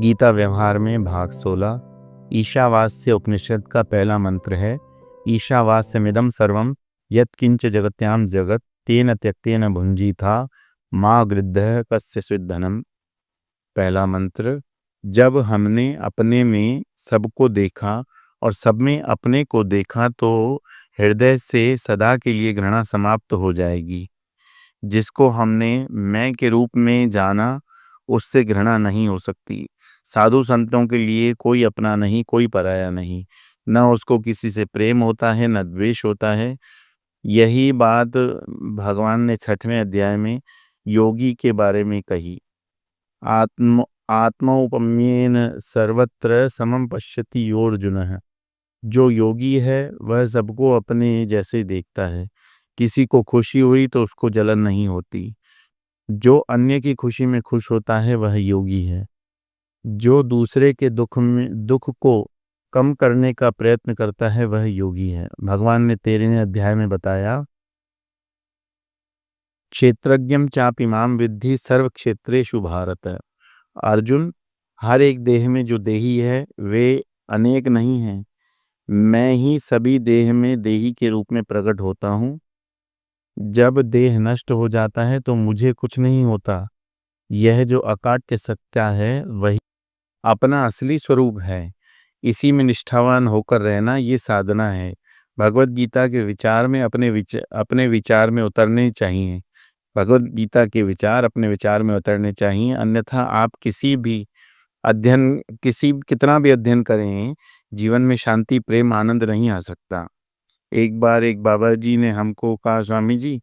गीता व्यवहार में भाग 16 ईशावास्य उपनिषद का पहला मंत्र है। ईशावास्यमिदं सर्वं यत्किंच जगत्याम जगत तेन त्यक्तेन भुंजीथा मां गृद्धः कस्यचित् धनम। पहला मंत्र। जब हमने अपने में सबको देखा और सब में अपने को देखा तो हृदय से सदा के लिए घृणा समाप्त हो जाएगी। जिसको हमने मैं के रूप में जाना उससे घृणा नहीं हो सकती। साधु संतों के लिए कोई अपना नहीं, कोई पराया नहीं। न उसको किसी से प्रेम होता है, न द्वेष होता है। यही बात भगवान ने 6वें अध्याय में योगी के बारे में कही। आत्मौपम्येन सर्वत्र समं पश्यति योऽर्जुनः। जो योगी है वह सबको अपने जैसे देखता है। किसी को खुशी हुई तो उसको जलन नहीं होती। जो अन्य की खुशी में खुश होता है वह योगी है। जो दूसरे के दुख को कम करने का प्रयत्न करता है वह योगी है। भगवान ने 13वें अध्याय में बताया, क्षेत्रज्ञं चापिमां विद्धि सर्व क्षेत्रेषु भारत। अर्जुन, हर एक देह में जो देही है वे अनेक नहीं हैं। मैं ही सभी देह में देही के रूप में प्रकट होता हूँ। जब देह नष्ट हो जाता है तो मुझे कुछ नहीं होता। यह जो अकाट्य सत्या है वही अपना असली स्वरूप है। इसी में निष्ठावान होकर रहना ये साधना है। भगवत गीता के विचार में अपने विचार में उतरने चाहिए। भगवत गीता के विचार अपने विचार में उतरने चाहिए, अन्यथा आप कितना भी अध्ययन करें, जीवन में शांति, प्रेम, आनंद नहीं आ सकता। एक बार एक बाबा जी ने हमको कहा, स्वामी जी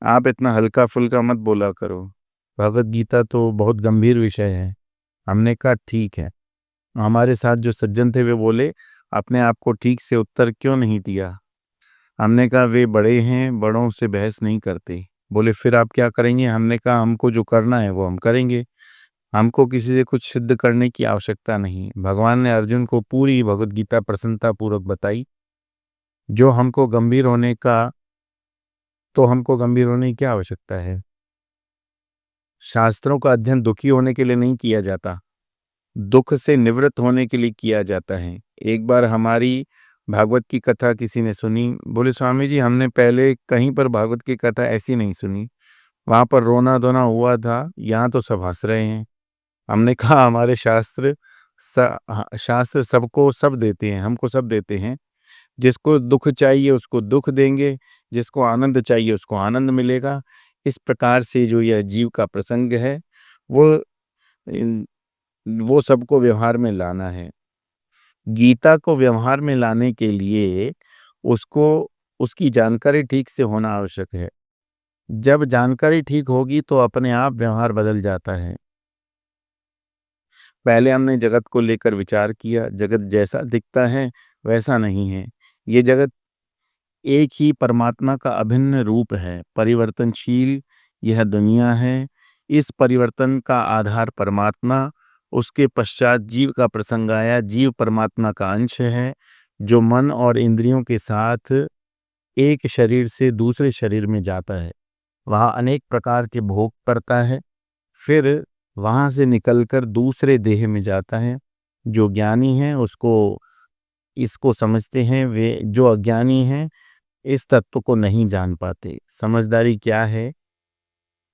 आप इतना हल्का फुल्का मत बोला करो, भगवत गीता तो बहुत गंभीर विषय है। हमने कहा ठीक है। हमारे साथ जो सज्जन थे वे बोले, अपने आप को ठीक से उत्तर क्यों नहीं दिया? हमने कहा वे बड़े हैं, बड़ों से बहस नहीं करते। बोले फिर आप क्या करेंगे? हमने कहा हमको जो करना है वो हम करेंगे। हमको किसी से कुछ सिद्ध करने की आवश्यकता नहीं। भगवान ने अर्जुन को पूरी भगवत गीता प्रसन्नता पूर्वक बताई। जो हमको गंभीर होने की क्या आवश्यकता है? शास्त्रों का अध्ययन दुखी होने के लिए नहीं किया जाता, दुख से निवृत्त होने के लिए किया जाता है। एक बार हमारी भागवत की कथा किसी ने सुनी। बोले स्वामी जी हमने पहले कहीं पर भागवत की कथा ऐसी नहीं सुनी, वहां पर रोना धोना हुआ था, यहाँ तो सब हंस रहे हैं। हमने कहा हमारे शास्त्र सबको सब देते हैं, हमको सब देते हैं। जिसको दुख चाहिए उसको दुख देंगे, जिसको आनंद चाहिए उसको आनंद मिलेगा। इस प्रकार से जो यह जीव का प्रसंग है वो सबको व्यवहार में लाना है। गीता को व्यवहार में लाने के लिए उसकी जानकारी ठीक से होना आवश्यक है। जब जानकारी ठीक होगी तो अपने आप व्यवहार बदल जाता है। पहले हमने जगत को लेकर विचार किया, जगत जैसा दिखता है वैसा नहीं है। ये जगत एक ही परमात्मा का अभिन्न रूप है, परिवर्तनशील यह दुनिया है। इस परिवर्तन का आधार परमात्मा, उसके पश्चात जीव का प्रसंग आया। जीव परमात्मा का अंश है जो मन और इंद्रियों के साथ एक शरीर से दूसरे शरीर में जाता है, वहाँ अनेक प्रकार के भोग करता है, फिर वहाँ से निकलकर दूसरे देह में जाता है। जो ज्ञानी हैं इसको समझते हैं, वे जो अज्ञानी हैं इस तत्व को नहीं जान पाते। समझदारी क्या है?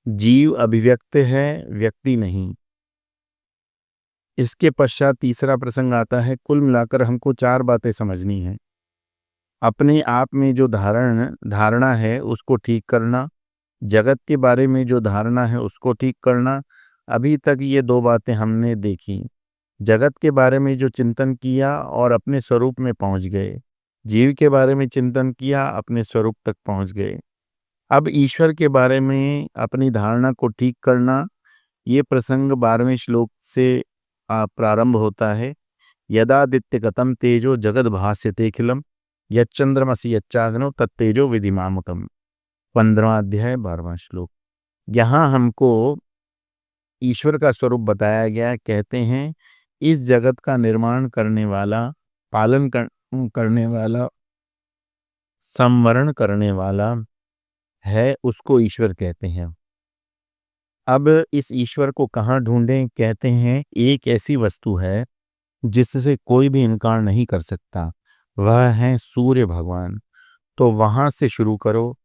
जीव अभिव्यक्त है, व्यक्ति नहीं। इसके पश्चात तीसरा प्रसंग आता है। कुल मिलाकर हमको 4 बातें समझनी है। अपने आप में जो धारणा है उसको ठीक करना, जगत के बारे में जो धारणा है उसको ठीक करना। अभी तक ये 2 बातें हमने देखी। जगत के बारे में जो चिंतन किया और अपने स्वरूप में पहुंच गए, जीव के बारे में चिंतन किया, अपने स्वरूप तक पहुंच गए। अब ईश्वर के बारे में अपनी धारणा को ठीक करना, ये प्रसंग 12वें श्लोक से प्रारंभ होता है। यदादित्यगतं तेजो जगद भास्यतेऽखिलं यच्चंद्रमसि यच्चाग्नौ तत्तेजो विधिमामकम्। 15वां अध्याय 12वां श्लोक। यहाँ हमको ईश्वर का स्वरूप बताया गया। कहते हैं इस जगत का निर्माण करने वाला, पालन करने वाला, संवरण करने वाला है, उसको ईश्वर कहते हैं। अब इस ईश्वर को कहाँ ढूंढें? कहते हैं एक ऐसी वस्तु है जिससे कोई भी इनकार नहीं कर सकता, वह है सूर्य भगवान। तो वहां से शुरू करो।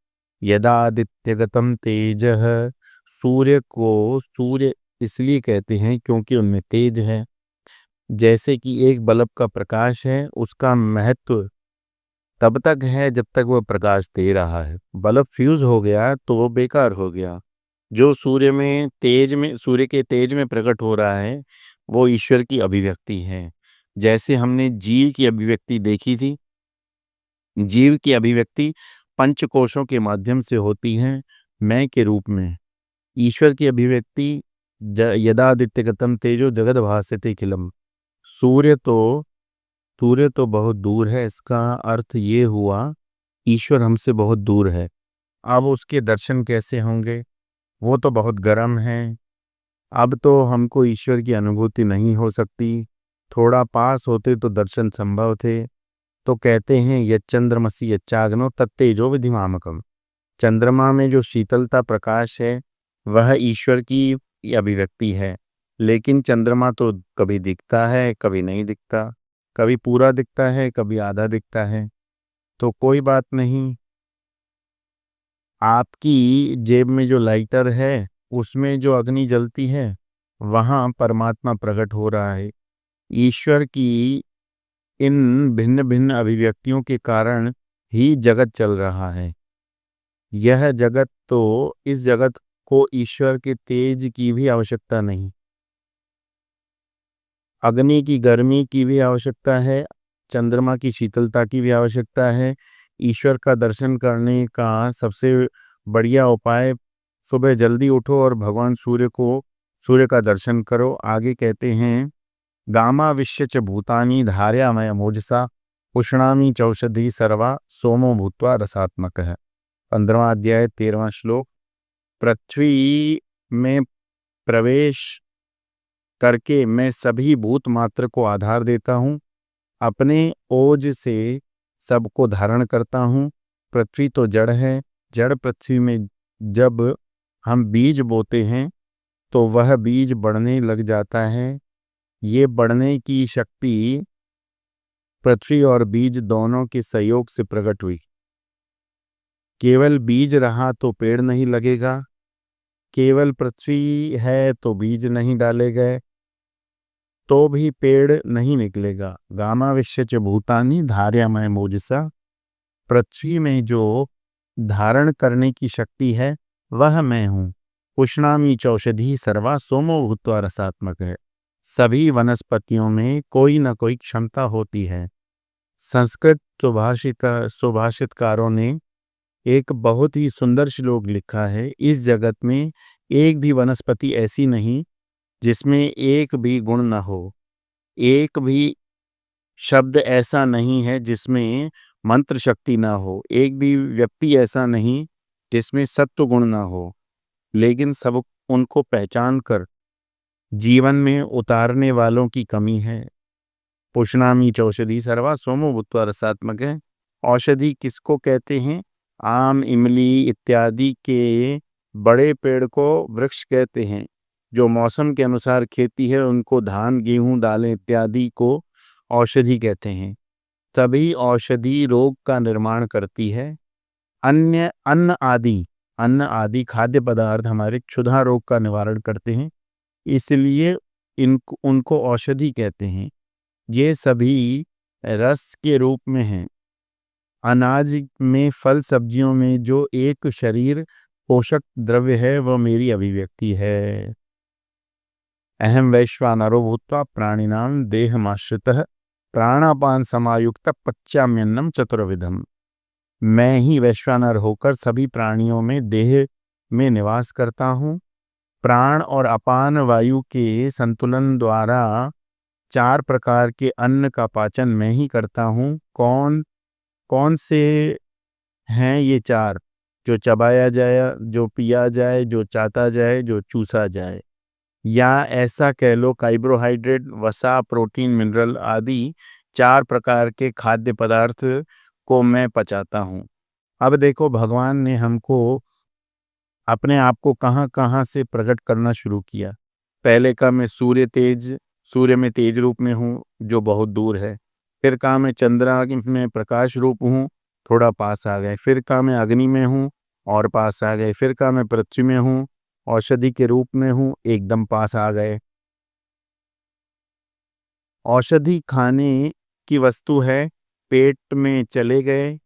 यदादित्यगतम तेजः, सूर्य को सूर्य इसलिए कहते हैं क्योंकि उनमें तेज है। जैसे कि एक बल्ब का प्रकाश है, उसका महत्व तब तक है जब तक वह प्रकाश दे रहा है। बल्ब फ्यूज हो गया तो वो बेकार हो गया। जो सूर्य के तेज में प्रकट हो रहा है, वो ईश्वर की अभिव्यक्ति है। जैसे हमने जीव की अभिव्यक्ति देखी थी, जीव की अभिव्यक्ति पंचकोशों के माध्यम से होती है, मैं के रूप में। ईश्वर की अभिव्यक्ति यदादित्यगतम तेजो जगद भासते खिलम। सूर्य तो सूर्य तो बहुत दूर है, इसका अर्थ ये हुआ ईश्वर हमसे बहुत दूर है। अब उसके दर्शन कैसे होंगे? वो तो बहुत गर्म है। अब तो हमको ईश्वर की अनुभूति नहीं हो सकती। थोड़ा पास होते तो दर्शन संभव थे। तो कहते हैं यच्चंद्रमसि यच्चाग्नो तत्तेजो विधिमामकम। चंद्रमा में जो शीतलता प्रकाश है, वह ईश्वर की अभिव्यक्ति है। लेकिन चंद्रमा तो कभी दिखता है, कभी नहीं दिखता, कभी पूरा दिखता है, कभी आधा दिखता है। तो कोई बात नहीं, आपकी जेब में जो लाइटर है, उसमें जो अग्नि जलती है, वहां परमात्मा प्रकट हो रहा है। ईश्वर की इन भिन्न भिन्न अभिव्यक्तियों के कारण ही जगत चल रहा है। यह जगत तो इस जगत को ईश्वर के तेज की भी आवश्यकता नहीं, अग्नि की गर्मी की भी आवश्यकता है, चंद्रमा की शीतलता की भी आवश्यकता है। ईश्वर का दर्शन करने का सबसे बढ़िया उपाय, सुबह जल्दी उठो और भगवान सूर्य का दर्शन करो। आगे कहते हैं गामाविश्य च भूतानि धारयामय मोजसा उष्णामि चौषधि सर्वा सोमो भूत्वा रसात्मक है। 15वां अध्याय 13वां श्लोक। पृथ्वी में प्रवेश करके मैं सभी भूत मात्र को आधार देता हूँ, अपने ओज से सबको धारण करता हूँ। पृथ्वी तो जड़ है, जड़ पृथ्वी में जब हम बीज बोते हैं तो वह बीज बढ़ने लग जाता है। ये बढ़ने की शक्ति पृथ्वी और बीज दोनों के सहयोग से प्रकट हुई। केवल बीज रहा तो पेड़ नहीं लगेगा, केवल पृथ्वी है तो बीज नहीं डाले गए तो भी पेड़ नहीं निकलेगा। गामाविश्य च भूतानि धार्यामय मोजसा, पृथ्वी में जो धारण करने की शक्ति है वह मैं हूँ। उष्णामि चौषधि सर्वा सोमो भूत्वा रसात्मक है। सभी वनस्पतियों में कोई न कोई क्षमता होती है। संस्कृत सुभाषितकारों ने एक बहुत ही सुंदर श्लोक लिखा है, इस जगत में एक भी वनस्पति ऐसी नहीं जिसमें एक भी गुण न हो, एक भी शब्द ऐसा नहीं है जिसमें मंत्र शक्ति ना हो, एक भी व्यक्ति ऐसा नहीं जिसमें सत्व गुण ना हो। लेकिन सब उनको पहचान कर जीवन में उतारने वालों की कमी है। पुष्णामी चौषधि सर्वा सोमो भूत्वा रसात्मक है। औषधि किसको कहते हैं? आम, इमली इत्यादि के बड़े पेड़ को वृक्ष कहते हैं। जो मौसम के अनुसार खेती है उनको धान, गेहूं, दालें इत्यादि को औषधि कहते हैं। तभी औषधि रोग का निर्माण करती है। अन्य अन्न आदि खाद्य पदार्थ हमारे क्षुधा रोग का निवारण करते हैं, इसलिए उनको औषधि कहते हैं। ये सभी रस के रूप में हैं। अनाज में, फल सब्जियों में जो एक शरीर पोषक द्रव्य है वह मेरी अभिव्यक्ति है। अहम वैश्वानरो भूत्वा प्राणिनां देहमाश्रितः प्राणापान समायुक्त पच्याम्यन्नम चतुर्विधम। मैं ही वैश्वानर होकर सभी प्राणियों में देह में निवास करता हूँ। प्राण और अपान वायु के संतुलन द्वारा 4 प्रकार के अन्न का पाचन मैं ही करता हूँ। कौन कौन से हैं ये 4? जो चबाया जाए, जो पिया जाए, जो चाटा जाए, जो चूसा जाए, या ऐसा कह लो कार्बोहाइड्रेट, वसा, प्रोटीन, मिनरल आदि 4 प्रकार के खाद्य पदार्थ को मैं पचाता हूँ। अब देखो, भगवान ने हमको अपने आप को कहाँ कहाँ से प्रकट करना शुरू किया। पहले कहा मैं सूर्य में तेज रूप में हूँ जो बहुत दूर है। फिर कहा मैं चंद्रमा में प्रकाश रूप हूँ, थोड़ा पास आ गए। फिर कहा मैं अग्नि में हूँ और पास आ गए। फिर कहा मैं पृथ्वी में हूँ, औषधि के रूप में हूँ, एकदम पास आ गए। औषधि खाने की वस्तु है, पेट में चले गए।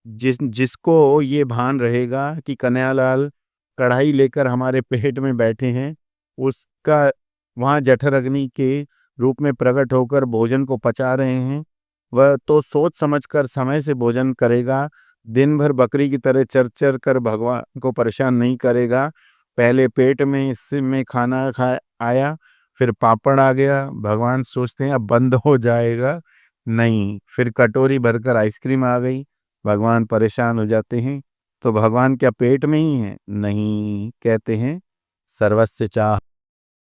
जिसको ये भान रहेगा कि कन्हैयालाल कढ़ाई लेकर हमारे पेट में बैठे हैं, उसका वहाँ जठर अग्नि के रूप में प्रकट होकर भोजन को पचा रहे हैं, वह तो सोच समझकर समय से भोजन करेगा। दिन भर बकरी की तरह चर चर कर भगवान को परेशान नहीं करेगा। पहले पेट में इसमें खाना खा आया, फिर पापड़ आ गया, भगवान सोचते हैं अब बंद हो जाएगा, नहीं, फिर कटोरी भरकर आइसक्रीम आ गई, भगवान परेशान हो जाते हैं। तो भगवान क्या पेट में ही है? नहीं, कहते हैं सर्वस्य चाह